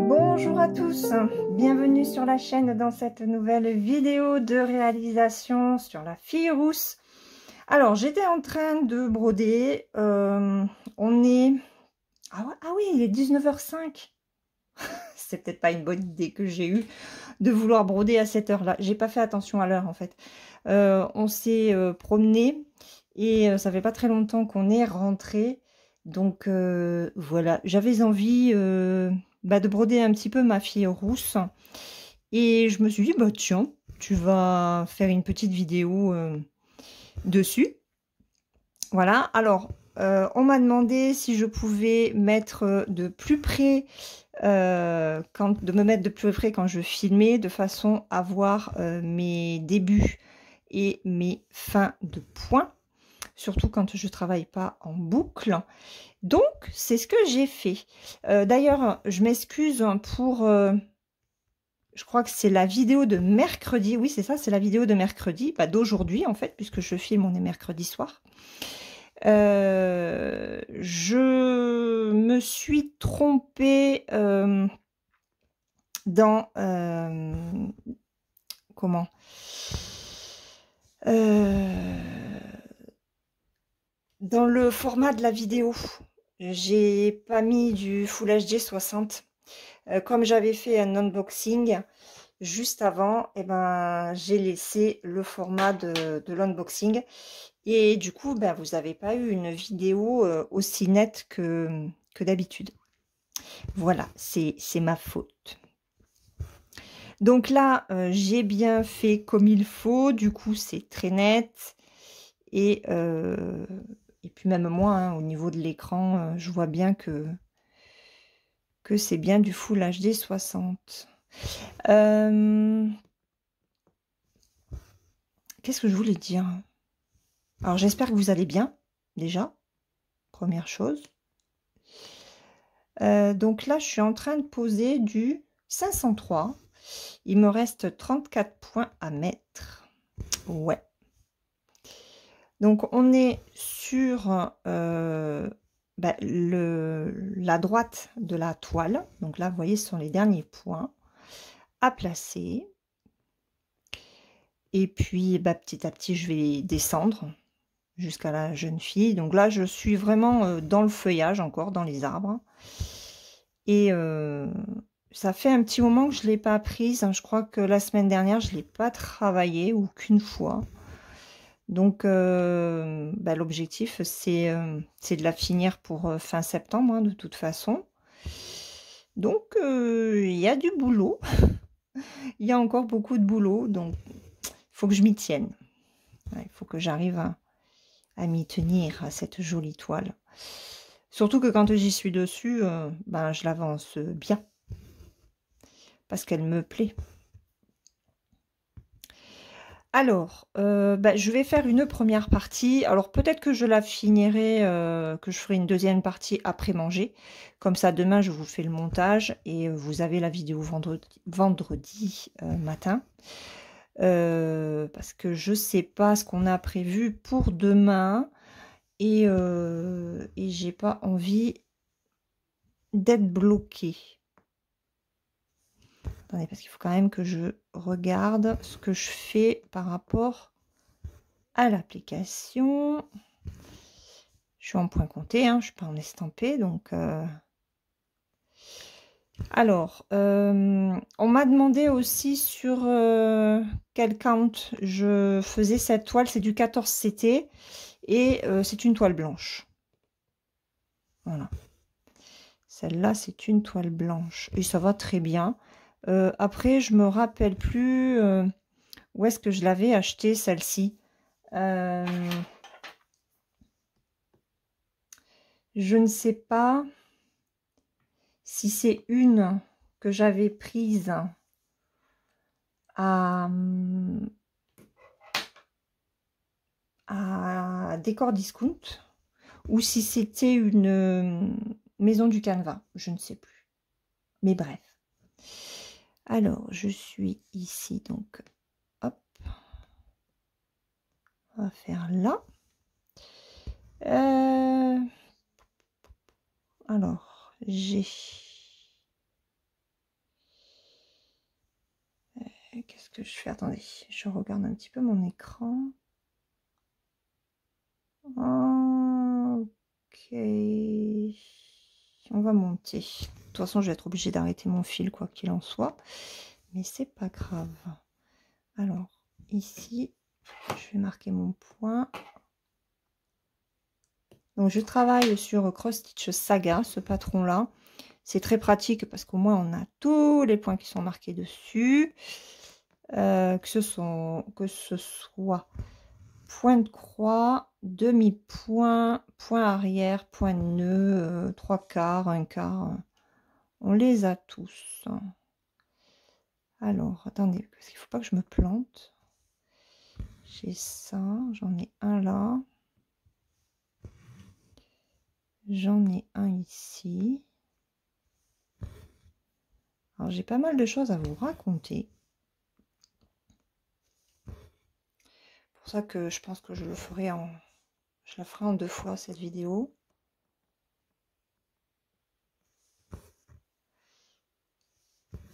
Bonjour à tous, bienvenue sur la chaîne dans cette nouvelle vidéo de réalisation sur la fille rousse. Alors j'étais en train de broder, on est... Ah oui, il est 19h05. C'est peut-être pas une bonne idée que j'ai eue de vouloir broder à cette heure-là. J'ai pas fait attention à l'heure en fait. On s'est promené et ça fait pas très longtemps qu'on est rentré. Donc voilà, j'avais envie de broder un petit peu ma fille rousse. Et je me suis dit, bah tiens, tu vas faire une petite vidéo dessus. Voilà, alors on m'a demandé si je pouvais mettre de plus près, de me mettre de plus près quand je filmais, de façon à voir mes débuts et mes fins de points, surtout quand je travaille pas en boucle. Donc c'est ce que j'ai fait. D'ailleurs, je m'excuse pour... je crois que c'est la vidéo de mercredi. Oui, c'est ça, c'est la vidéo de mercredi, d'aujourd'hui en fait, puisque je filme, on est mercredi soir. Je me suis trompée dans comment dans le format de la vidéo. J'ai pas mis du Full HD 60. Comme j'avais fait un unboxing juste avant, et ben j'ai laissé le format de l'unboxing. Et du coup, vous n'avez pas eu une vidéo aussi nette que d'habitude. Voilà, c'est ma faute. Donc là, j'ai bien fait comme il faut. Du coup, c'est très net. Et puis même moi, hein, au niveau de l'écran, je vois bien que c'est bien du Full HD 60. Qu'est-ce que je voulais dire? Alors, j'espère que vous allez bien, déjà. Première chose. Donc là, je suis en train de poser du 503. Il me reste 34 points à mettre. Ouais. Donc, on est sur la droite de la toile. Donc là, vous voyez, ce sont les derniers points à placer. Et puis, petit à petit, je vais descendre jusqu'à la jeune fille. Donc là, je suis vraiment dans le feuillage encore, dans les arbres. Et ça fait un petit moment que je ne l'ai pas prise. Hein. Je crois que la semaine dernière, je ne l'ai pas travaillée ou qu'une fois. Donc, l'objectif, c'est de la finir pour fin septembre, hein, de toute façon. Donc, il y a du boulot. Il y a encore beaucoup de boulot. Donc, il faut que je m'y tienne. Il faut que j'arrive à m'y tenir, à cette jolie toile. Surtout que quand j'y suis dessus, je l'avance bien. Parce qu'elle me plaît. Alors, je vais faire une première partie. Alors, peut-être que je la finirai, que je ferai une deuxième partie après manger. Comme ça, demain, je vous fais le montage et vous avez la vidéo vendredi matin. Parce que je ne sais pas ce qu'on a prévu pour demain. Et j'ai pas envie d'être bloquée. Attendez, parce qu'il faut quand même que je regarde ce que je fais par rapport à l'application. Je suis en point compté, hein, je ne suis pas en estampé. Donc, alors, on m'a demandé aussi sur quel count je faisais cette toile. C'est du 14 CT et c'est une toile blanche. Voilà. Celle-là, c'est une toile blanche et ça va très bien. Après, je me rappelle plus où est-ce que je l'avais acheté, celle-ci. Je ne sais pas si c'est une que j'avais prise à Décor Discount ou si c'était une maison du Canevas. Je ne sais plus. Mais bref. Alors, je suis ici, donc, hop. On va faire là. Alors, j'ai... Qu'est-ce que je fais? Attendez, je regarde un petit peu mon écran. Ok. On va monter. De toute façon, je vais être obligée d'arrêter mon fil, quoi qu'il en soit. Mais c'est pas grave. Alors, ici, je vais marquer mon point. Donc, je travaille sur Cross Stitch Saga, ce patron-là. C'est très pratique parce qu'au moins, on a tous les points qui sont marqués dessus. Que ce soit point de croix, demi-point, point arrière, point de nœud, 3/4, 1/4. On les a tous. Alors, attendez, parce qu'il ne faut pas que je me plante. J'ai ça, j'en ai un là. J'en ai un ici. Alors, j'ai pas mal de choses à vous raconter. C'est pour ça que je pense que je le ferai je la ferai en 2 fois cette vidéo.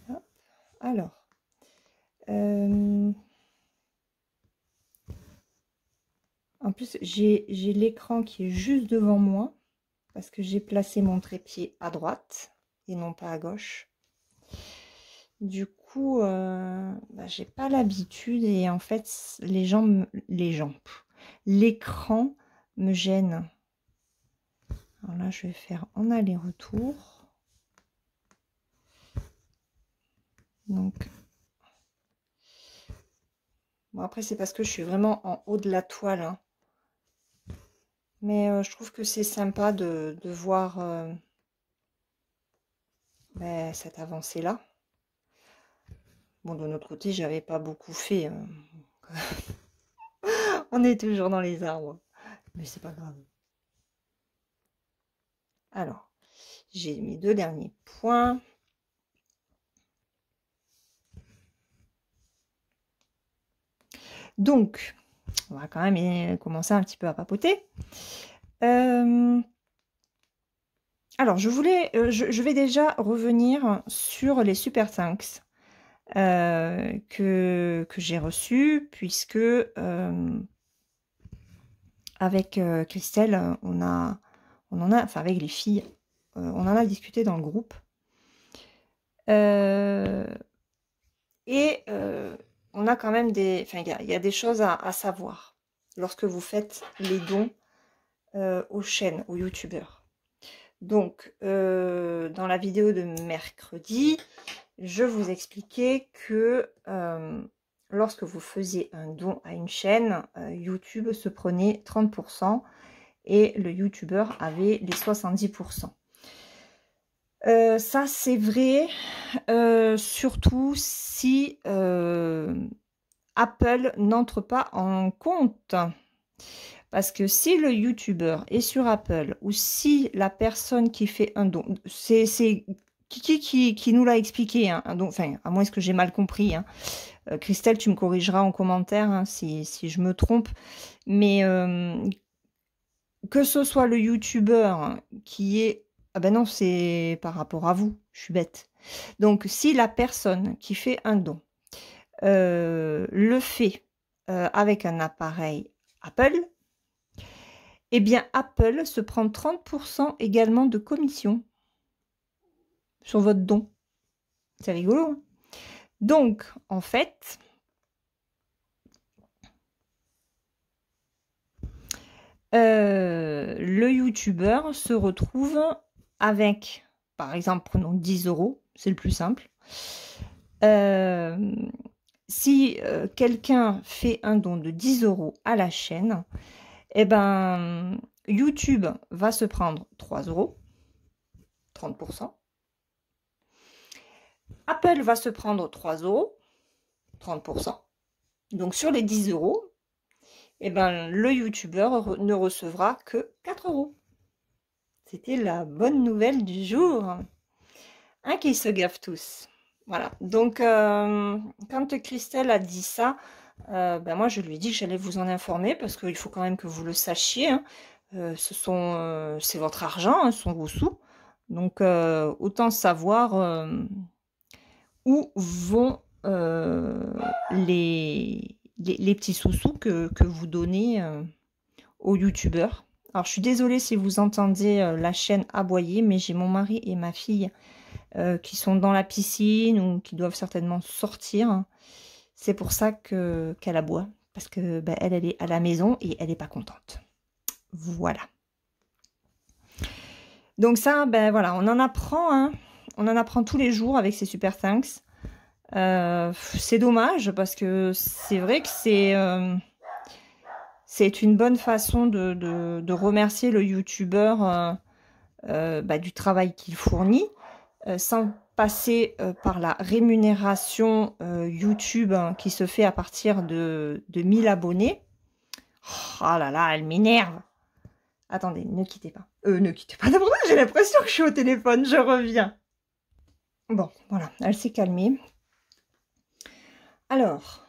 Hop. Alors, en plus, j'ai l'écran qui est juste devant moi parce que j'ai placé mon trépied à droite et non pas à gauche. Du coup, j'ai pas l'habitude et en fait, l'écran me gêne. Alors là, je vais faire en aller-retour. Donc, bon, après, c'est parce que je suis vraiment en haut de la toile, hein. Mais je trouve que c'est sympa de voir cette avancée-là. Bon, de notre côté, j'avais pas beaucoup fait. On est toujours dans les arbres. Mais c'est pas grave. Alors, j'ai mes 2 derniers points. Donc, on va quand même commencer un petit peu à papoter. Alors, je vais déjà revenir sur les Super Thanks que j'ai reçus, puisque avec Christelle, avec les filles, on en a discuté dans le groupe. On a quand même il y a des choses à savoir lorsque vous faites les dons aux chaînes, aux youtubeurs. Donc, dans la vidéo de mercredi, je vous expliquais que lorsque vous faisiez un don à une chaîne, YouTube se prenait 30% et le youtubeur avait les 70%. Ça, c'est vrai, surtout si Apple n'entre pas en compte. Parce que si le youtubeur est sur Apple ou si la personne qui fait un don, c'est Kiki qui nous l'a expliqué, hein, donc, enfin, à moins que j'ai mal compris, hein. Christelle, tu me corrigeras en commentaire hein, si je me trompe, mais que ce soit le youtubeur qui est... Ah ben non, c'est par rapport à vous, je suis bête. Donc, si la personne qui fait un don le fait avec un appareil Apple, eh bien, Apple se prend 30% également de commission sur votre don. C'est rigolo, hein? Donc, en fait, le youtubeur se retrouve avec, par exemple, prenons 10 €, c'est le plus simple. Si quelqu'un fait un don de 10 € à la chaîne, eh ben, YouTube va se prendre 3 €, 30%. Apple va se prendre 3 €, 30%. Donc, sur les 10 €, eh ben, le youtubeur ne recevra que 4 €. C'était la bonne nouvelle du jour. Hein, qui se gavent tous. Voilà. Donc, quand Christelle a dit ça, moi, je lui ai dit que j'allais vous en informer parce qu'il faut quand même que vous le sachiez. Hein. c'est votre argent, hein, ce sont vos sous. Donc, autant savoir où vont les petits sous-sous que vous donnez aux youtubeurs. Alors, je suis désolée si vous entendez la chaîne aboyer, mais j'ai mon mari et ma fille qui sont dans la piscine ou qui doivent certainement sortir. C'est pour ça qu'elle aboie, parce que ben, elle est à la maison et elle n'est pas contente. Voilà. Donc ça, ben voilà, on en apprend, hein. On en apprend tous les jours avec ces Super Thanks. C'est dommage parce que c'est vrai que c'est une bonne façon de remercier le youtubeur bah, du travail qu'il fournit, sans passer par la rémunération YouTube hein, qui se fait à partir de 1000 abonnés. Oh là là, elle m'énerve. Attendez, ne quittez pas. Ne quittez pas. D'abord, j'ai l'impression que je suis au téléphone. Je reviens. Bon, voilà, elle s'est calmée. Alors,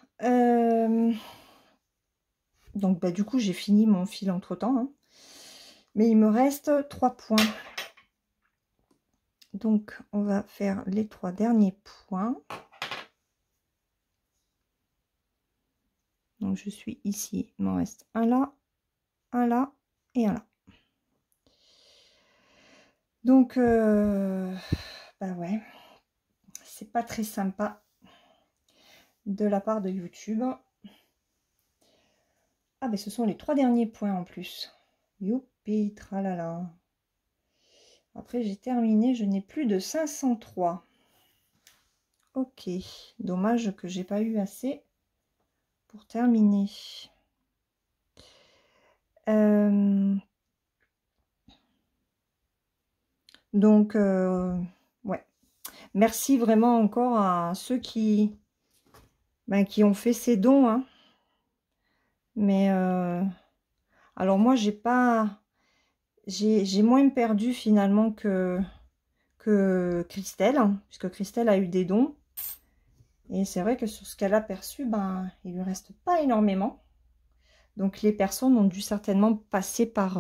donc bah, du coup, j'ai fini mon fil entre-temps. Hein. Mais il me reste 3 points. Donc, on va faire les 3 derniers points. Donc, je suis ici. Il m'en reste un là et un là. Donc, bah ouais, c'est pas très sympa de la part de YouTube. Ah, ben ce sont les 3 derniers points en plus. Youpi, tralala. Après, j'ai terminé, je n'ai plus de 503. Ok, dommage que j'ai pas eu assez pour terminer. Donc, ouais. Merci vraiment encore à ceux qui ont fait ces dons. Hein. Mais, alors moi, j'ai moins perdu finalement que Christelle, hein, puisque Christelle a eu des dons. Et c'est vrai que sur ce qu'elle a perçu, ben, il lui reste pas énormément. Donc les personnes ont dû certainement passer par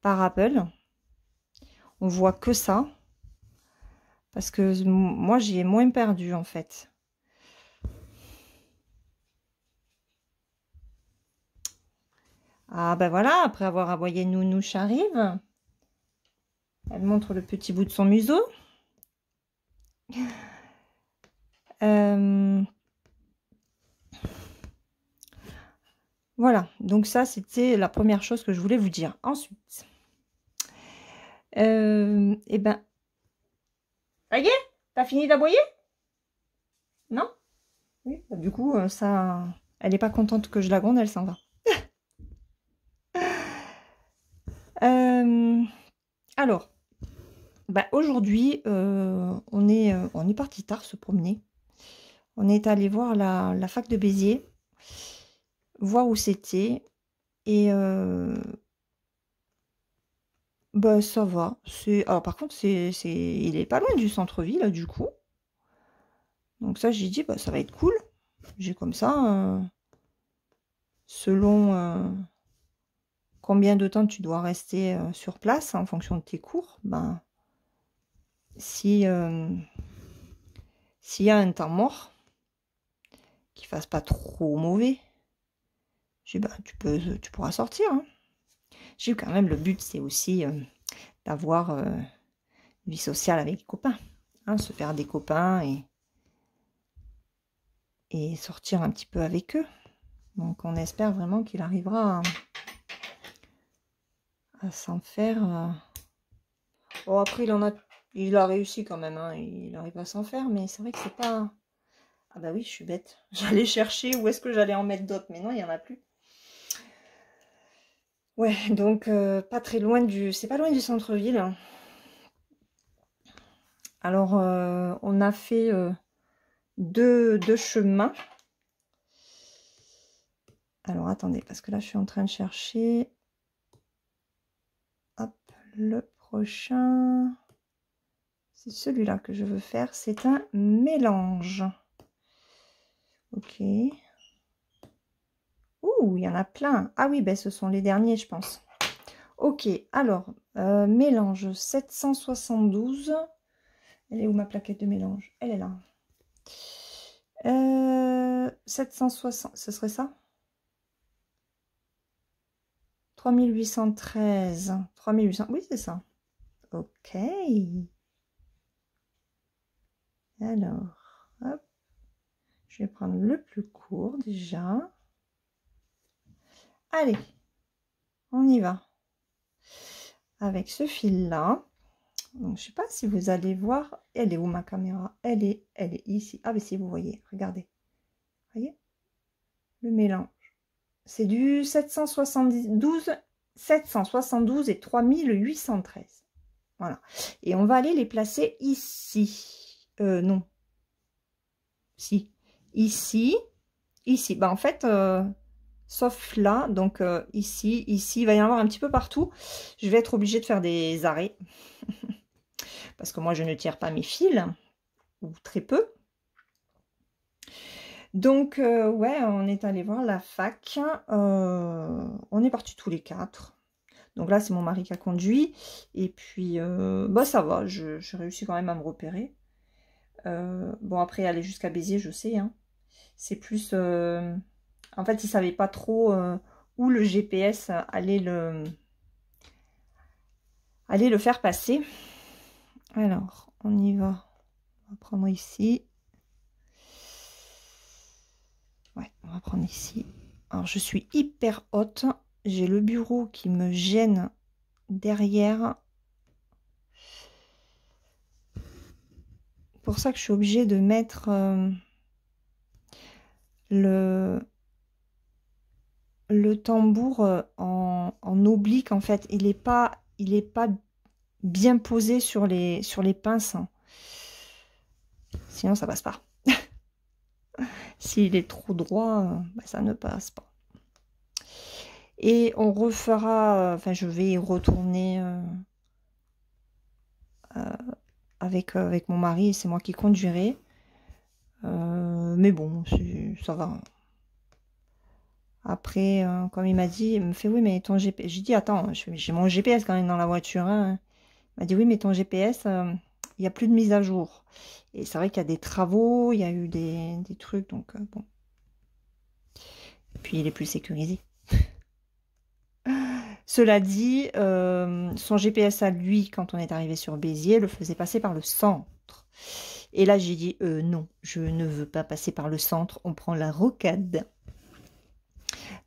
Apple. On voit que ça. Parce que moi, j'ai moins perdu, en fait. Ah, ben voilà, après avoir aboyé Nounouche arrive. Elle montre le petit bout de son museau. Voilà, donc ça, c'était la première chose que je voulais vous dire. Ensuite, eh ben, ça y est, t'as fini d'aboyer? Non? Oui, bah, du coup, ça, elle n'est pas contente que je la gronde, elle s'en va. Alors, bah, aujourd'hui, on est parti tard se promener. On est allé voir la fac de Béziers, voir où c'était. Et bah, ça va. Alors par contre, il est pas loin du centre-ville, du coup. Donc ça, j'ai dit, bah, ça va être cool. J'ai comme ça, selon combien de temps tu dois rester sur place en fonction de tes cours, ben, s'il y a un temps mort, qui fasse pas trop mauvais, j'ai dit, bah, tu pourras sortir. Hein. J'ai eu quand même, le but, c'est aussi d'avoir une vie sociale avec les copains. Hein, se faire des copains et sortir un petit peu avec eux. Donc on espère vraiment qu'il arrivera à s'en faire. Bon, après, il a réussi quand même. Hein. Il arrive à s'en faire, mais c'est vrai que c'est pas... Ah bah oui, je suis bête. J'allais chercher où est-ce que j'allais en mettre d'autres, mais non, il n'y en a plus. Ouais, donc pas très loin du... C'est pas loin du centre-ville. Hein. Alors, on a fait deux chemins. Alors, attendez, parce que là, je suis en train de chercher. Hop, le prochain. C'est celui-là que je veux faire. C'est un mélange. Ok. Ouh, Ouh, il y en a plein. Ah oui, ben ce sont les derniers, je pense. Ok, alors, mélange 772. Elle est où ma plaquette de mélange? Elle est là. 760, ce serait ça? 3813. 3800, oui, c'est ça. Ok. Alors, hop. Je vais prendre le plus court déjà. Allez, on y va. Avec ce fil-là. Donc, je sais pas si vous allez voir. Elle est où ma caméra? Elle est ici. Ah, mais si vous voyez, regardez. Voyez? Le mélange. C'est du 772 et 3813. Voilà. Et on va aller les placer ici. Non. Si. Ici. Ici. Bah, en fait, sauf là. Donc, ici, ici. Il va y en avoir un petit peu partout. Je vais être obligée de faire des arrêts. Parce que moi, je ne tire pas mes fils. Ou très peu. Donc, ouais, on est allé voir la fac. On est partis tous les 4. Donc là, c'est mon mari qui a conduit. Et puis, bah, ça va. J'ai réussi quand même à me repérer. Bon, après, aller jusqu'à Béziers, je sais. Hein. C'est plus... en fait, il ne savait pas trop où le GPS allait le faire passer. Alors, on y va. On va prendre ici. Ouais, on va prendre ici. Alors, je suis hyper haute. J'ai le bureau qui me gêne derrière. C'est pour ça que je suis obligée de mettre le tambour en oblique. En fait, il est pas bien posé sur les pinces. Sinon, ça passe pas. S'il est trop droit, bah, ça ne passe pas. Et on refera, enfin je vais y retourner avec mon mari, c'est moi qui conduirai. Mais bon, ça va. Après, comme il m'a dit, il me fait oui, mais ton GPS. J'ai dit attends, j'ai mon GPS quand même dans la voiture. Hein. Il m'a dit oui, mais ton GPS, il n'y a plus de mise à jour. Et c'est vrai qu'il y a des travaux, il y a eu des trucs, donc bon. Et puis il est plus sécurisé. Cela dit, son GPS à lui, quand on est arrivé sur Béziers, le faisait passer par le centre. Et là, j'ai dit, non, je ne veux pas passer par le centre, on prend la rocade.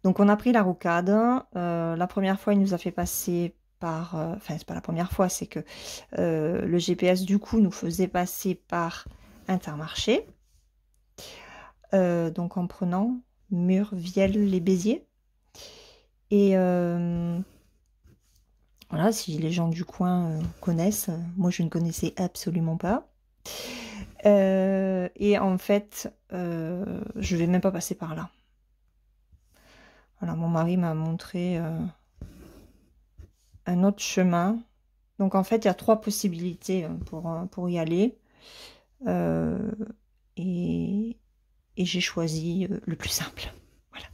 Donc, on a pris la rocade. La première fois, il nous a fait passer par... Enfin, c'est pas la première fois, c'est que le GPS, du coup, nous faisait passer par Intermarché. Donc, en prenant Mur, Vielle, les Béziers. Et... voilà, si les gens du coin connaissent, moi je ne connaissais absolument pas. Et en fait, je vais même pas passer par là. Voilà, mon mari m'a montré un autre chemin. Donc en fait, il y a 3 possibilités pour y aller. Et j'ai choisi le plus simple. Voilà.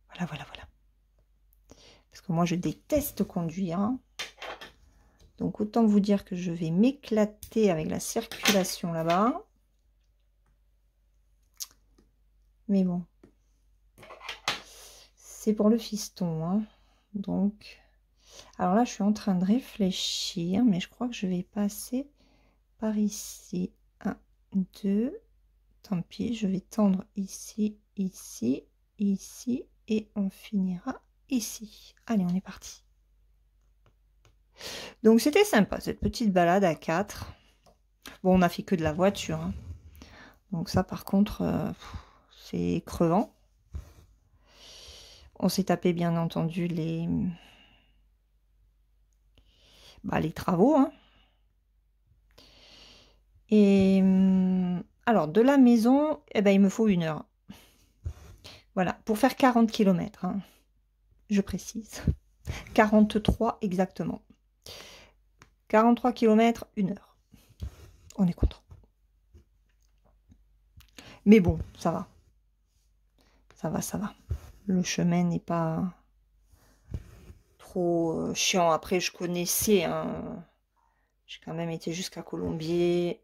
Voilà, voilà, voilà. Parce que moi, je déteste conduire. Hein. Donc, autant vous dire que je vais m'éclater avec la circulation là-bas. Mais bon. C'est pour le fiston. Hein. Donc, alors là, je suis en train de réfléchir. Mais je crois que je vais passer par ici. 1, 2. Tant pis, je vais tendre ici, ici, ici. Et on finira ici. Allez, on est parti. Donc, c'était sympa, cette petite balade à 4. Bon, on n'a fait que de la voiture. Hein. Donc ça, par contre, c'est crevant. On s'est tapé, bien entendu, les travaux. Hein. Et alors, de la maison, eh ben, il me faut 1 heure. Voilà, pour faire 40 km. Hein, je précise. 43 exactement. 43 km, 1 heure. On est content. Mais bon, ça va. Ça va, ça va. Le chemin n'est pas trop chiant. Après, je connaissais, hein. J'ai quand même été jusqu'à Colombier.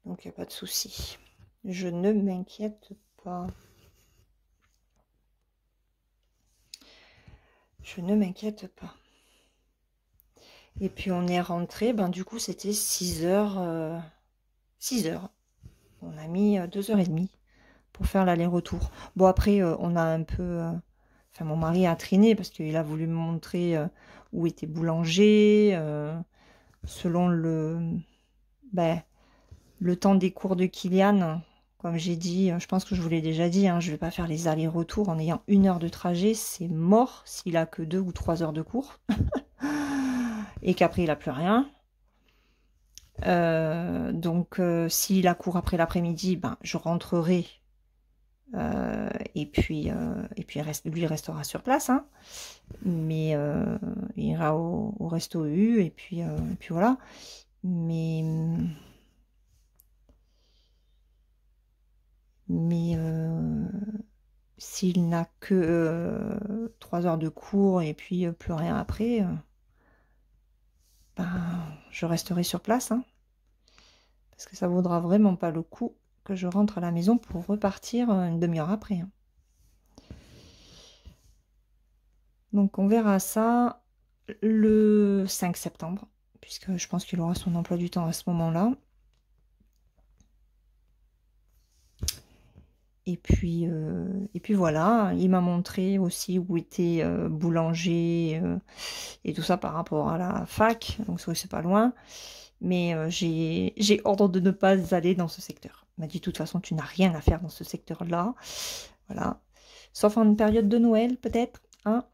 Donc, il n'y a pas de souci. Je ne m'inquiète pas. Je ne m'inquiète pas. Et puis, on est rentré. Ben, du coup, c'était 6 heures. 6 heures. On a mis 2h30 pour faire l'aller-retour. Bon, après, on a un peu... Enfin, mon mari a traîné parce qu'il a voulu me montrer où était boulanger, selon ben, le temps des cours de Kylian. Comme j'ai dit, je pense que je vous l'ai déjà dit, hein, je ne vais pas faire les allers-retours en ayant 1 heure de trajet. C'est mort s'il a que 2 ou 3 heures de cours. Et qu'après, il n'a plus rien. Donc, s'il a cours après l'après-midi, ben, je rentrerai. Et puis lui il restera sur place, hein. Mais il ira au resto U et puis voilà. Mais s'il n'a que 3 heures de cours et puis plus rien après, ben, je resterai sur place, hein, parce que ça vaudra vraiment pas le coup que je rentre à la maison pour repartir une demi-heure après, hein. Donc on verra ça le 5 septembre, puisque je pense qu'il aura son emploi du temps à ce moment-là. Et puis voilà, il m'a montré aussi où était boulanger et tout ça par rapport à la fac, donc c'est pas loin. Mais j'ai ordre de ne pas aller dans ce secteur. Il m'a dit, de toute façon, tu n'as rien à faire dans ce secteur-là. Voilà. Sauf en période de Noël, peut-être, hein.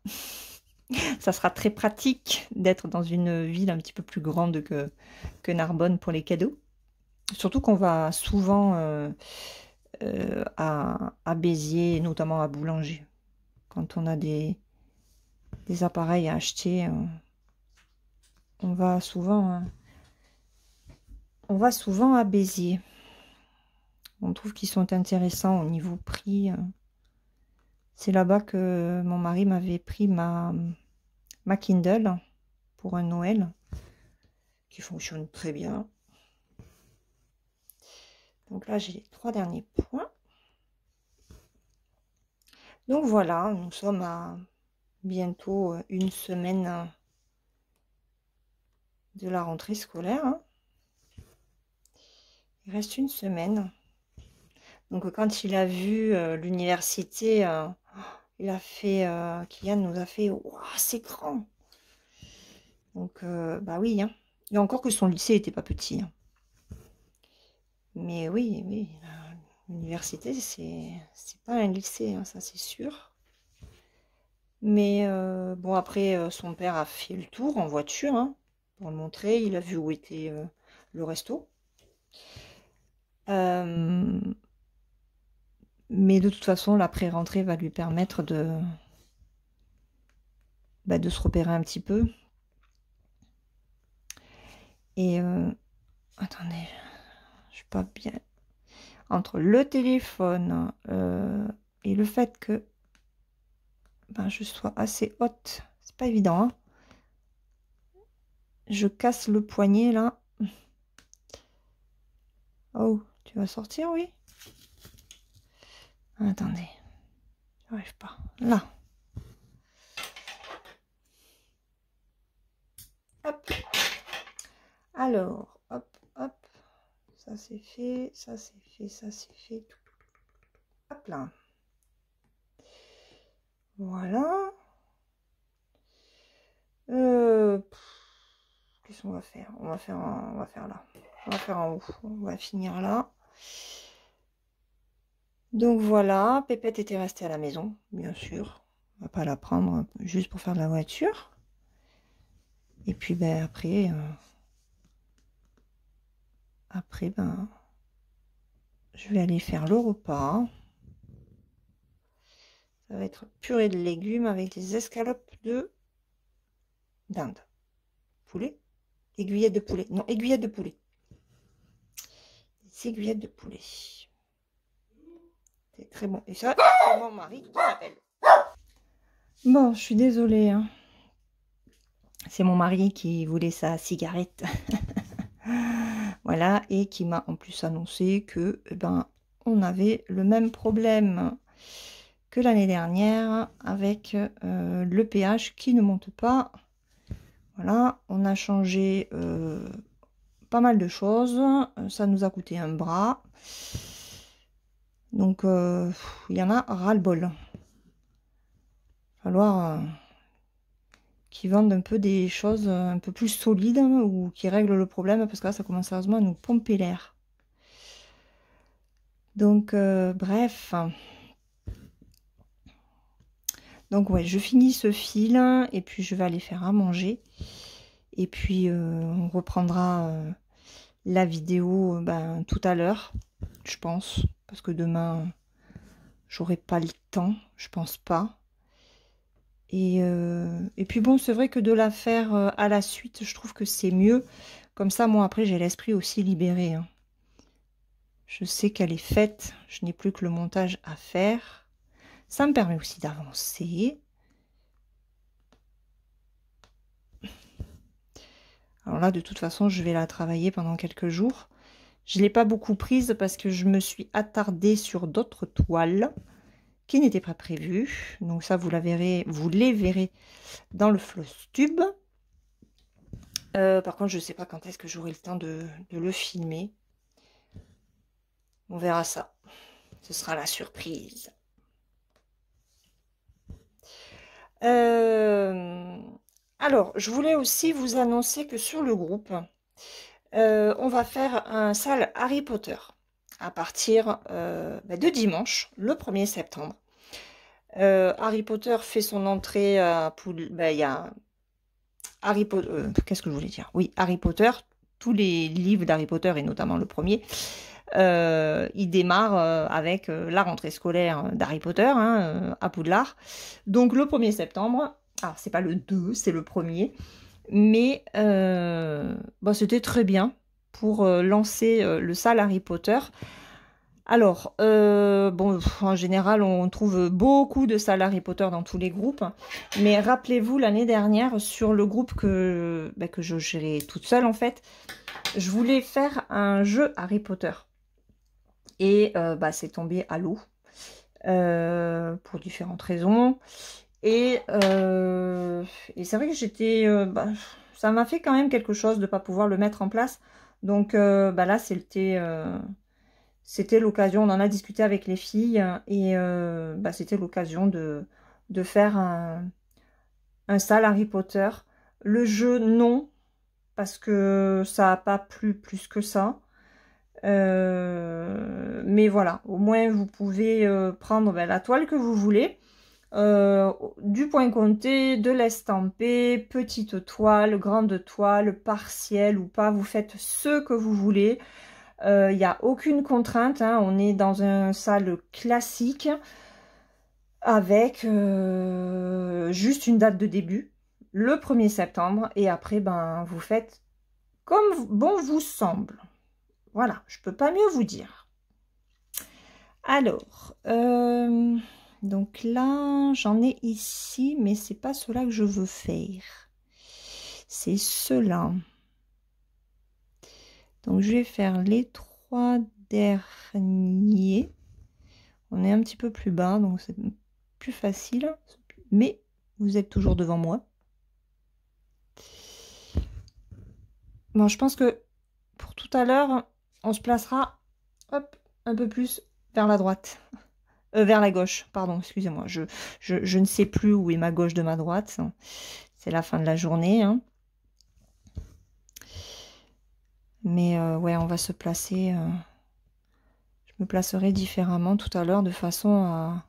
Ça sera très pratique d'être dans une ville un petit peu plus grande que Narbonne pour les cadeaux. Surtout qu'on va souvent à Béziers, notamment à Boulanger. Quand on a des appareils à acheter, on va souvent à Béziers. On trouve qu'ils sont intéressants au niveau prix. C'est là-bas que mon mari m'avait pris ma Kindle pour un Noël, qui fonctionne très bien. Donc là, j'ai les 3 derniers points. Donc voilà, nous sommes à bientôt 1 semaine de la rentrée scolaire, hein. Il reste 1 semaine. Donc quand il a vu l'université, il a fait, Kylian nous a fait, waouh, c'est grand. Donc bah oui, hein. Et encore que son lycée n'était pas petit, hein. Mais oui, l'université, c'est pas un lycée, hein, ça c'est sûr. Mais bon, après, son père a fait le tour en voiture, hein, pour le montrer. Il a vu où était le resto. Mais de toute façon, l'après-rentrée va lui permettre de se repérer un petit peu. Et attendez, je suis pas bien. Entre le téléphone et le fait que je sois assez haute, c'est pas évident, hein. Je casse le poignet là. Oh, tu vas sortir, oui? Attendez, j'arrive pas. Là. Hop. Alors, hop, hop. Ça c'est fait, ça c'est fait, ça c'est fait. Hop là. Voilà. Qu'est-ce qu'on va faire? On va faire là. On va faire en haut. On va finir là. Donc voilà, Pépette était restée à la maison, bien sûr. On va pas la prendre juste pour faire de la voiture. Et puis après, je vais aller faire le repas. Ça va être purée de légumes avec des escalopes d'Inde. Poulet? Aiguillettes de poulet. Non, aiguillettes de poulet. Des aiguillettes de poulet. C'est très bon. Et ça, c'est mon mari qui m'appelle. Bon, je suis désolée. Hein. C'est mon mari qui voulait sa cigarette. Voilà, et qui m'a en plus annoncé que on avait le même problème que l'année dernière avec le pH qui ne monte pas. Voilà, on a changé pas mal de choses. Ça nous a coûté un bras. Donc, il y en a ras-le-bol. Il va falloir qu'ils vendent un peu des choses un peu plus solides ou qui règlent le problème parce que là, ça commence sérieusement à nous pomper l'air. Donc, bref. Donc, ouais, je finis ce fil et puis je vais aller faire à manger. Et puis, on reprendra la vidéo tout à l'heure, je pense. Parce que demain, j'aurai pas le temps, je pense pas. Et puis bon, c'est vrai que de la faire à la suite, je trouve que c'est mieux. Comme ça, moi, après, j'ai l'esprit aussi libéré. Hein. Je sais qu'elle est faite, je n'ai plus que le montage à faire. Ça me permet aussi d'avancer. Alors là, de toute façon, je vais la travailler pendant quelques jours. Je ne l'ai pas beaucoup prise parce que je me suis attardée sur d'autres toiles qui n'étaient pas prévues. Donc ça, vous les verrez dans le Flosstube. Par contre, je ne sais pas quand est-ce que j'aurai le temps de le filmer. On verra ça. Ce sera la surprise. Alors, je voulais aussi vous annoncer que sur le groupe, on va faire un salle Harry Potter à partir de dimanche, le 1er septembre. Harry Potter fait son entrée à il y a Harry Potter. Qu'est-ce que je voulais dire? Oui, Harry Potter. Tous les livres d'Harry Potter et notamment le premier. Il démarre avec la rentrée scolaire d'Harry Potter à Poudlard. Donc le 1er septembre, alors c'est pas le 2, c'est le 1er, mais c'était très bien pour lancer le salle Harry Potter. Alors, en général, on trouve beaucoup de salles Harry Potter dans tous les groupes, mais rappelez-vous, l'année dernière, sur le groupe que je gérais toute seule, en fait, je voulais faire un jeu Harry Potter. Et c'est tombé à l'eau pour différentes raisons. Et c'est vrai que j'étais... ça m'a fait quand même quelque chose de ne pas pouvoir le mettre en place. Donc là, c'était l'occasion, on en a discuté avec les filles. Et c'était l'occasion de faire un salle Harry Potter. Le jeu, non, parce que ça n'a pas plu plus que ça. Mais voilà, au moins vous pouvez prendre la toile que vous voulez, du point compté, de l'estampé, petite toile, grande toile, partielle ou pas, vous faites ce que vous voulez. Il n'y a aucune contrainte, hein, on est dans une salle classique avec juste une date de début, le 1er septembre, et après vous faites comme bon vous semble. Voilà, je peux pas mieux vous dire. Alors, donc là, j'en ai ici, mais c'est pas cela que je veux faire. C'est cela. Donc, je vais faire les 3 derniers. On est un petit peu plus bas, donc c'est plus facile. Mais vous êtes toujours devant moi. Bon, je pense que pour tout à l'heure, on se placera hop, un peu plus vers la droite. Vers la gauche, pardon, excusez-moi. Je ne sais plus où est ma gauche de ma droite. C'est la fin de la journée. Hein. Mais ouais, on va se placer. Je me placerai différemment tout à l'heure de façon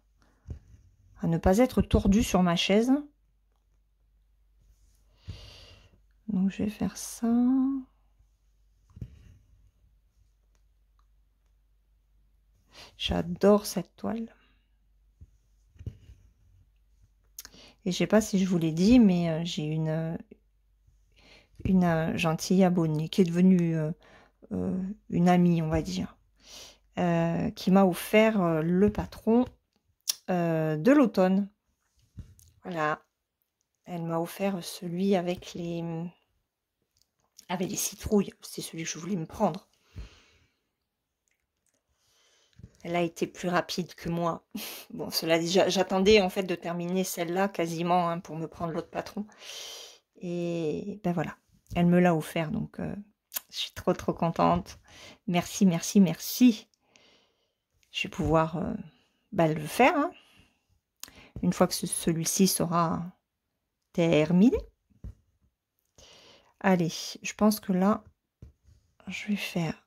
à ne pas être tordue sur ma chaise. Donc je vais faire ça. J'adore cette toile. Et je sais pas si je vous l'ai dit, mais j'ai une gentille abonnée qui est devenue une amie, on va dire. qui m'a offert le patron de l'automne. Voilà, elle m'a offert celui avec les citrouilles. C'est celui que je voulais me prendre. Elle a été plus rapide que moi. Bon, cela dit, j'attendais en fait de terminer celle-là quasiment hein, pour me prendre l'autre patron. Et ben voilà, elle me l'a offert, donc je suis trop contente. Merci, merci, merci. Je vais pouvoir le faire hein, une fois que celui-ci sera terminé. Allez, je pense que là, je vais faire...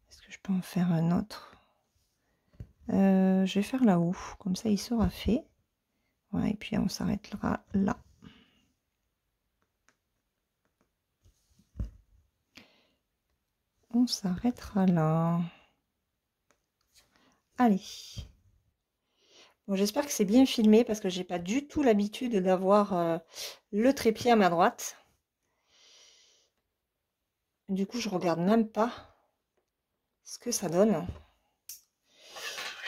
Est-ce que je peux en faire un autre? Je vais faire là-haut, comme ça il sera fait. Ouais, et puis on s'arrêtera là. On s'arrêtera là. Allez. Bon, j'espère que c'est bien filmé parce que j'ai pas du tout l'habitude d'avoir le trépied à ma droite. Du coup, je regarde même pas ce que ça donne.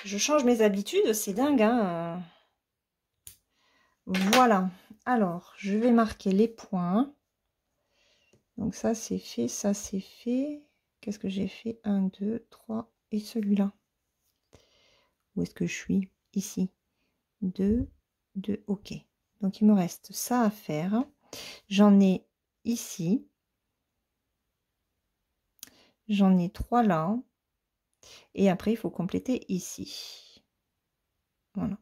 Je change mes habitudes, c'est dingue. Hein. Voilà. Alors, je vais marquer les points. Donc ça, c'est fait. Ça, c'est fait. Qu'est-ce que j'ai fait? 1, 2, 3. Et celui-là. Où est-ce que je suis? Ici. 2, 2. OK. Donc, il me reste ça à faire. J'en ai ici. J'en ai 3 là. Et après, il faut compléter ici. Voilà.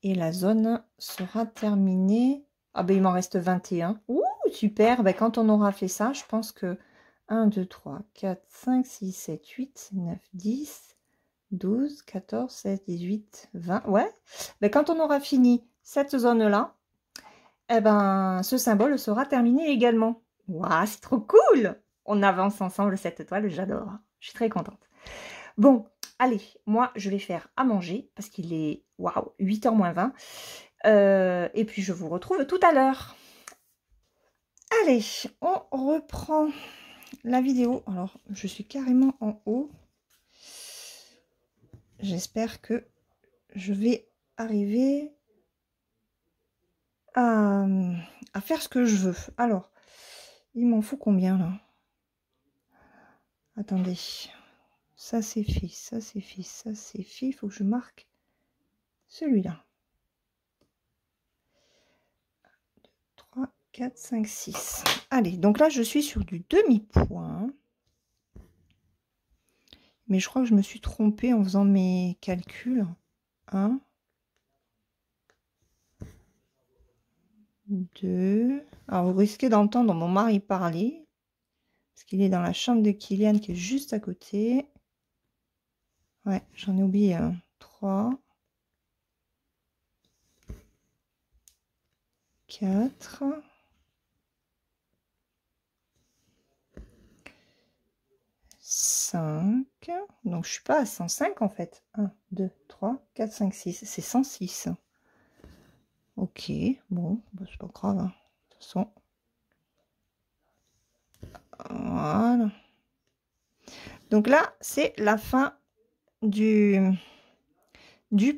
Et la zone sera terminée. Ah ben, il m'en reste 21. Ouh, super. Ben, quand on aura fait ça, je pense que 1, 2, 3, 4, 5, 6, 7, 8, 9, 10, 12, 14, 16, 18, 20. Ouais. Ben, quand on aura fini cette zone-là, eh ben, ce symbole sera terminé également. Waouh, c'est trop cool. On avance ensemble cette étoile, j'adore. Je suis très contente. Bon, allez, moi, je vais faire à manger parce qu'il est, waouh, 8h moins 20. Et puis, je vous retrouve tout à l'heure. Allez, on reprend la vidéo. Alors, je suis carrément en haut. J'espère que je vais arriver à faire ce que je veux. Alors, il m'en faut combien, là? Attendez. Ça, c'est fait, ça, c'est fait, ça, c'est fait. Il faut que je marque celui-là. 3, 4, 5, 6. Allez, donc là, je suis sur du demi-point. Mais je crois que je me suis trompée en faisant mes calculs. 1, 2. Alors, vous risquez d'entendre mon mari parler. Parce qu'il est dans la chambre de Kylian qui est juste à côté. Ouais, j'en ai oublié un. 3. 4. 5. Donc, je suis pas à 105 en fait. 1, 2, 3, 4, 5, 6. C'est 106. Ok, bon, bah, c'est pas grave. Hein. De toute façon. Voilà. Donc là, c'est la fin du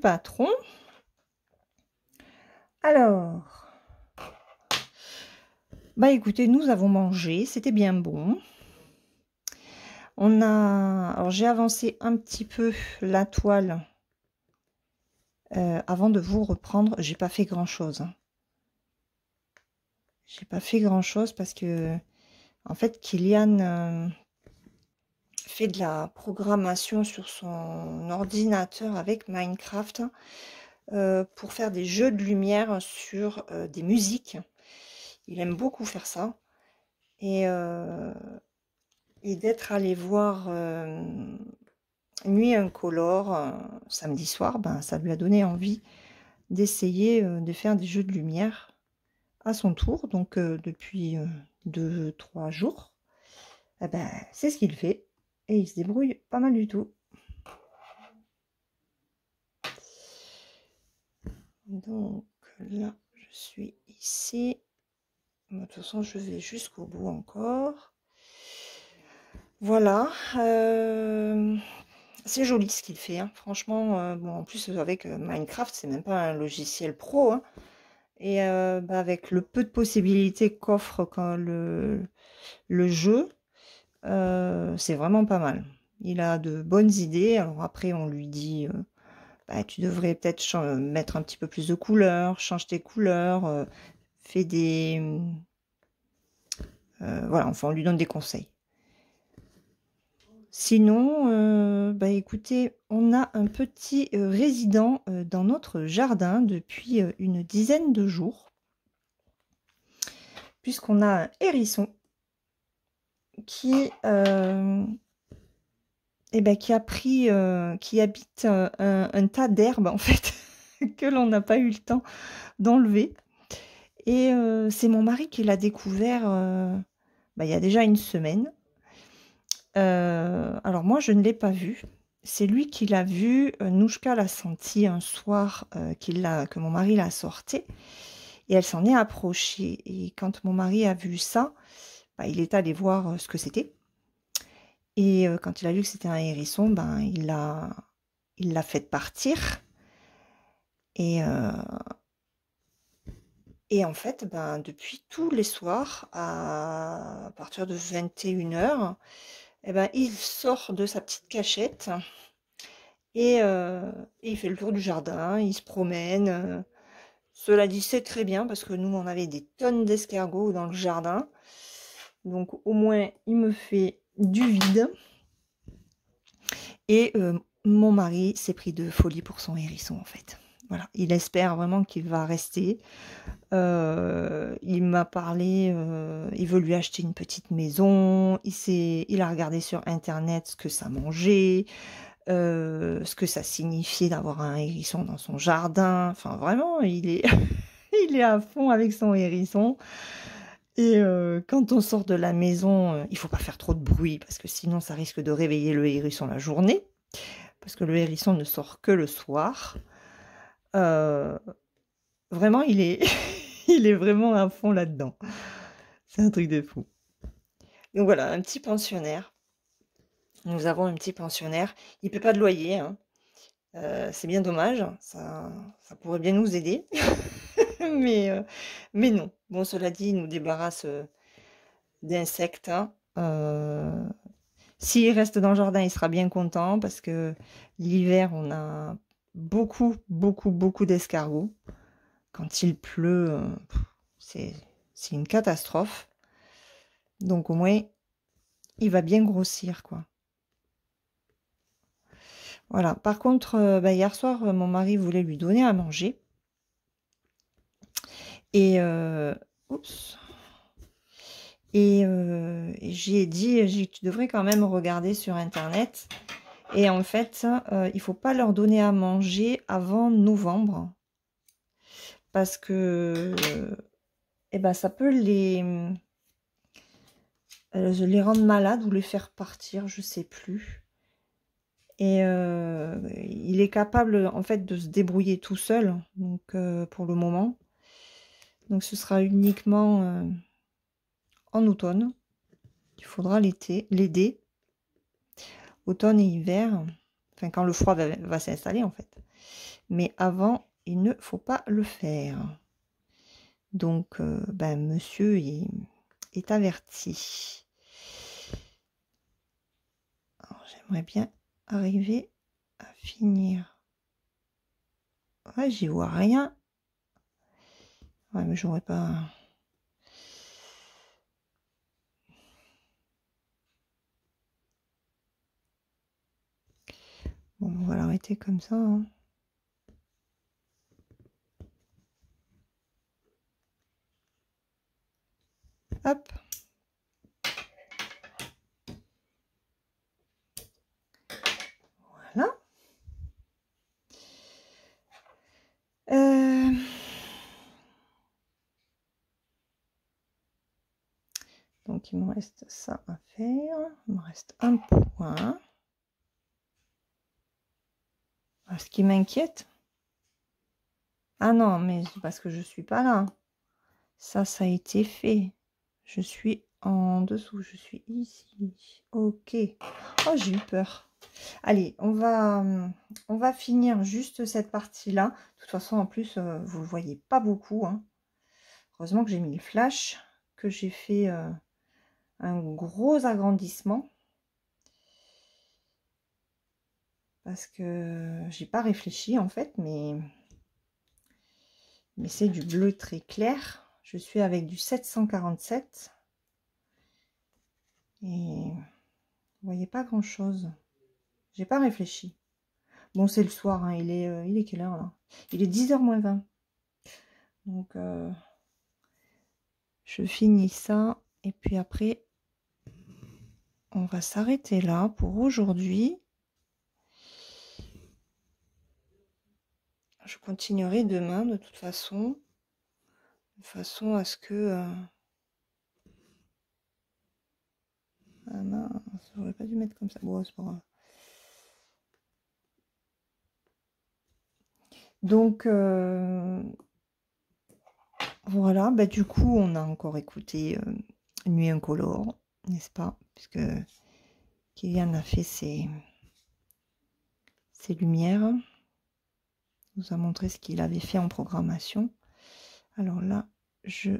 patron. Alors, bah écoutez, nous avons mangé, c'était bien bon. Alors j'ai avancé un petit peu la toile avant de vous reprendre. J'ai pas fait grand chose. Hein. J'ai pas fait grand chose parce que en fait Kylian fait de la programmation sur son ordinateur avec Minecraft pour faire des jeux de lumière sur des musiques. Il aime beaucoup faire ça. Et d'être allé voir Nuit Incolore samedi soir, ben, ça lui a donné envie d'essayer de faire des jeux de lumière à son tour. Donc depuis 2-3 jours, eh ben, c'est ce qu'il fait. Et il se débrouille pas mal du tout. Donc là, je suis ici. De toute façon, je vais jusqu'au bout encore. Voilà, c'est joli ce qu'il fait, hein. Franchement, bon, en plus avec Minecraft, c'est même pas un logiciel pro, hein. Et bah, avec le peu de possibilités qu'offre le jeu, c'est vraiment pas mal. Il a de bonnes idées. Alors après, on lui dit, bah, tu devrais peut-être mettre un petit peu plus de couleurs, change tes couleurs, fais des... voilà, enfin, on lui donne des conseils. Sinon, bah, écoutez, on a un petit résident dans notre jardin depuis une dizaine de jours, puisqu'on a un hérisson qui, qui a pris, qui habite un tas d'herbes en fait, que l'on n'a pas eu le temps d'enlever. Et c'est mon mari qui l'a découvert bah, il y a déjà une semaine. Alors moi, je ne l'ai pas vu. C'est lui qui l'a vu. Nouchka l'a senti un soir que mon mari l'a sorti. Et elle s'en est approchée. Et quand mon mari a vu ça, bah, il est allé voir ce que c'était. Et quand il a vu que c'était un hérisson, ben, il l'a fait partir. Et, en fait, ben, depuis tous les soirs, à partir de 21h, eh ben, il sort de sa petite cachette et, il fait le tour du jardin, il se promène. Cela dit, c'est très bien parce que nous, on avait des tonnes d'escargots dans le jardin. Donc au moins, il me fait du vide. Et mon mari s'est pris de folie pour son hérisson, en fait. Voilà, il espère vraiment qu'il va rester. Il m'a parlé, il veut lui acheter une petite maison. Il a regardé sur Internet ce que ça mangeait, ce que ça signifiait d'avoir un hérisson dans son jardin. Enfin, vraiment, il est, il est à fond avec son hérisson. Et quand on sort de la maison, il faut pas faire trop de bruit parce que sinon ça risque de réveiller le hérisson la journée. Parce que le hérisson ne sort que le soir. Euh, Vraiment, il est, il est vraiment à fond là-dedans. C'est un truc de fou. Donc voilà, un petit pensionnaire. Nous avons un petit pensionnaire. Il ne paie pas de loyer, hein. C'est bien dommage. Ça pourrait bien nous aider. mais, mais non. Bon, cela dit, il nous débarrasse d'insectes, hein. S'il reste dans le jardin, il sera bien content parce que l'hiver, on a beaucoup, beaucoup, beaucoup d'escargots. Quand il pleut, c'est une catastrophe. Donc au moins, il va bien grossir, quoi. Voilà. Par contre, bah, hier soir, mon mari voulait lui donner à manger. Et oups. Et j'ai dit, tu devrais quand même regarder sur Internet. Et en fait, il faut pas leur donner à manger avant novembre. Parce que eh ben, ça peut les rendre malades ou les faire partir, je sais plus. Et il est capable en fait de se débrouiller tout seul, donc pour le moment. Donc ce sera uniquement en automne. Il faudra l'aider. Automne et hiver. Enfin, quand le froid va s'installer en fait. Mais avant, il ne faut pas le faire. Donc, ben, monsieur est averti. J'aimerais bien arriver à finir. Ouais, j'y vois rien. Ouais, mais j'aurais pas... Bon, on va l'arrêter comme ça, hein. Hop. Voilà. Donc, il me reste ça à faire. Il me reste un point. Ce qui m'inquiète... Ah non, mais c'est parce que je suis pas là. Ça a été fait. Je suis en dessous. Je suis ici. Ok. Oh, j'ai eu peur. Allez, on va finir juste cette partie-là. De toute façon, en plus, vous ne le voyez pas beaucoup. Hein. Heureusement que j'ai mis le flash, que j'ai fait un gros agrandissement. Parce que j'ai pas réfléchi en fait, mais c'est du bleu très clair. Je suis avec du 747. Et vous voyez pas grand chose. J'ai pas réfléchi. Bon, c'est le soir, hein. Il est quelle heure là? Il est 10h moins 20. Donc je finis ça. Et puis après, on va s'arrêter là pour aujourd'hui. Je continuerai demain de toute façon. De façon à ce que... Ah mince, j'aurais pas dû mettre comme ça. Bon, c'est pas grave. Donc, voilà. Bah, du coup, on a encore écouté Nuit incolore, n'est-ce pas? Puisque Kylian a fait ses lumières. Il nous a montré ce qu'il avait fait en programmation. Alors là, je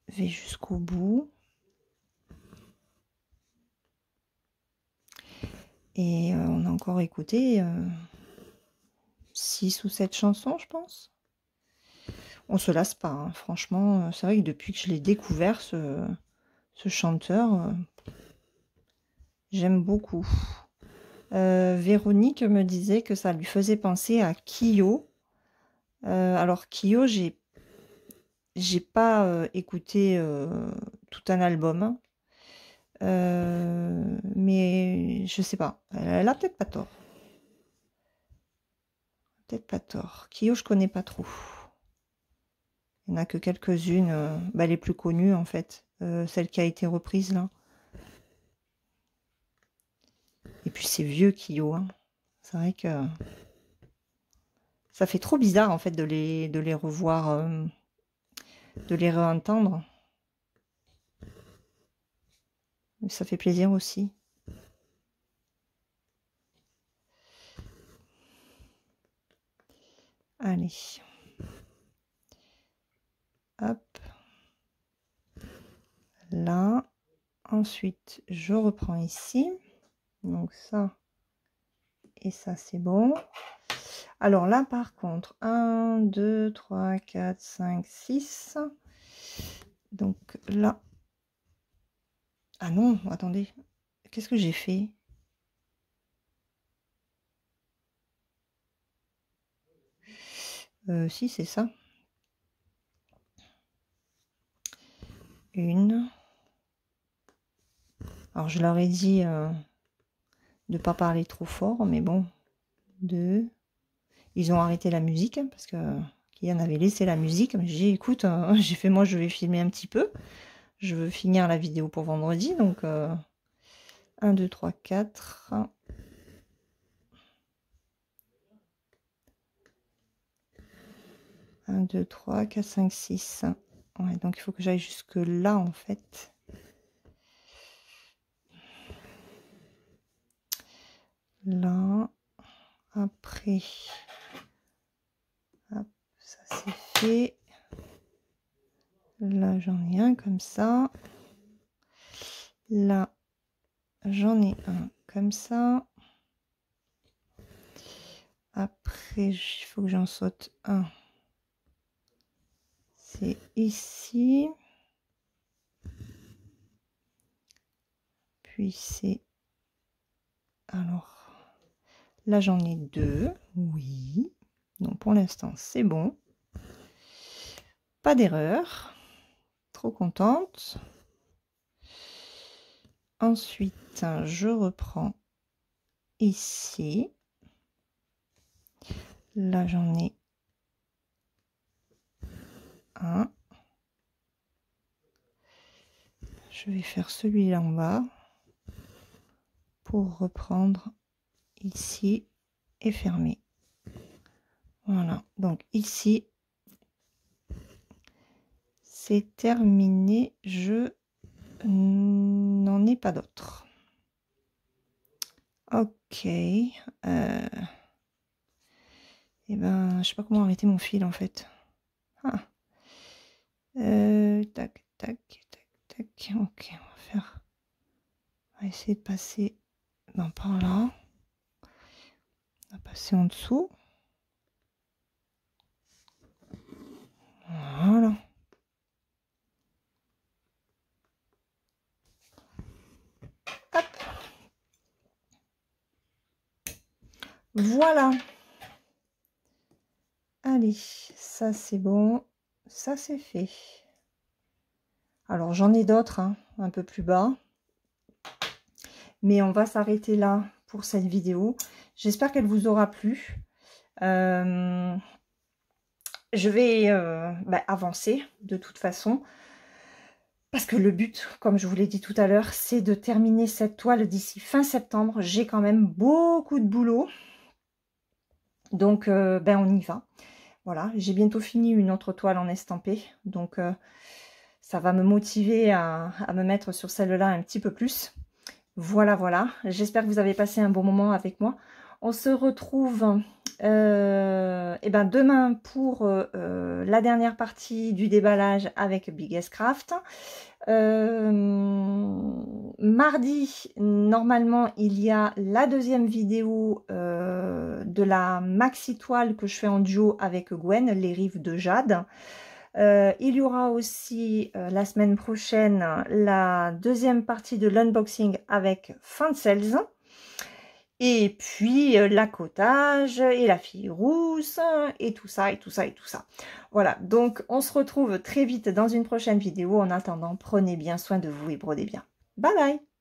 vais jusqu'au bout. Et on a encore écouté 6 ou 7 chansons, je pense. On se lasse pas, hein. Franchement. C'est vrai que depuis que je l'ai découvert, ce chanteur, j'aime beaucoup. Véronique me disait que ça lui faisait penser à Kyo. Alors Kyo, j'ai pas écouté tout un album. Hein. Mais je sais pas. Elle a peut-être pas tort. Peut-être pas tort. Kyo, je connais pas trop. Il n'y en a que quelques-unes. Les plus connues, en fait. Celle qui a été reprise, là. Et puis, c'est vieux, Kyo. Hein. C'est vrai que... Ça fait trop bizarre, en fait, de les revoir... de les réentendre. Mais ça fait plaisir aussi. Allez. Hop. Là. Ensuite, je reprends ici. Donc ça et ça, c'est bon. Alors là, par contre, 1, 2, 3, 4, 5, 6. Donc là... Ah non, attendez. Qu'est-ce que j'ai fait? Si, c'est ça. Une. Alors, je leur ai dit de ne pas parler trop fort, mais bon. 2. Ils ont arrêté la musique, hein, parce que Kylian avait laissé la musique. J'ai dit, écoute, j'ai fait, moi, je vais filmer un petit peu. Je veux finir la vidéo pour vendredi, donc 1, 2, 3, 4. 1, 2, 3, 4, 5, 6. Ouais, donc il faut que j'aille jusque là, en fait. Là. Après. Hop, ça c'est fait. Là, j'en ai un comme ça. Là, j'en ai un comme ça. Après, il faut que j'en saute un. C'est ici. Puis c'est... Alors, là, j'en ai 2. Oui. Donc, pour l'instant, c'est bon. Pas d'erreur. Trop contente. Ensuite, je reprends ici. Là, j'en ai un. Je vais faire celui-là en bas pour reprendre ici et fermer. Voilà, donc ici, c'est terminé. Je n'en ai pas d'autres. Ok. Et ben, je sais pas comment arrêter mon fil en fait. Ah. Tac, tac, tac, tac. Ok, on va faire. On va essayer de passer par là. On va passer en dessous. Voilà. Hop. Voilà. Allez, ça c'est bon. Ça c'est fait. Alors j'en ai d'autres, hein, un peu plus bas. Mais on va s'arrêter là pour cette vidéo. J'espère qu'elle vous aura plu. Je vais avancer de toute façon. Parce que le but, comme je vous l'ai dit tout à l'heure, c'est de terminer cette toile d'ici fin septembre. J'ai quand même beaucoup de boulot. Donc, on y va. Voilà, j'ai bientôt fini une autre toile en estampé. Donc, ça va me motiver à me mettre sur celle-là un petit peu plus. Voilà, voilà. J'espère que vous avez passé un bon moment avec moi. On se retrouve demain pour la dernière partie du déballage avec Biggest Craft. Mardi, normalement, il y a la deuxième vidéo de la maxi toile que je fais en duo avec Gwen, les rives de Jade. Il y aura aussi la semaine prochaine la deuxième partie de l'unboxing avec Fancels. Et puis l'accotage et la fille rousse et tout ça et tout ça et tout ça. Voilà, donc on se retrouve très vite dans une prochaine vidéo. En attendant, prenez bien soin de vous et brodez bien. Bye bye!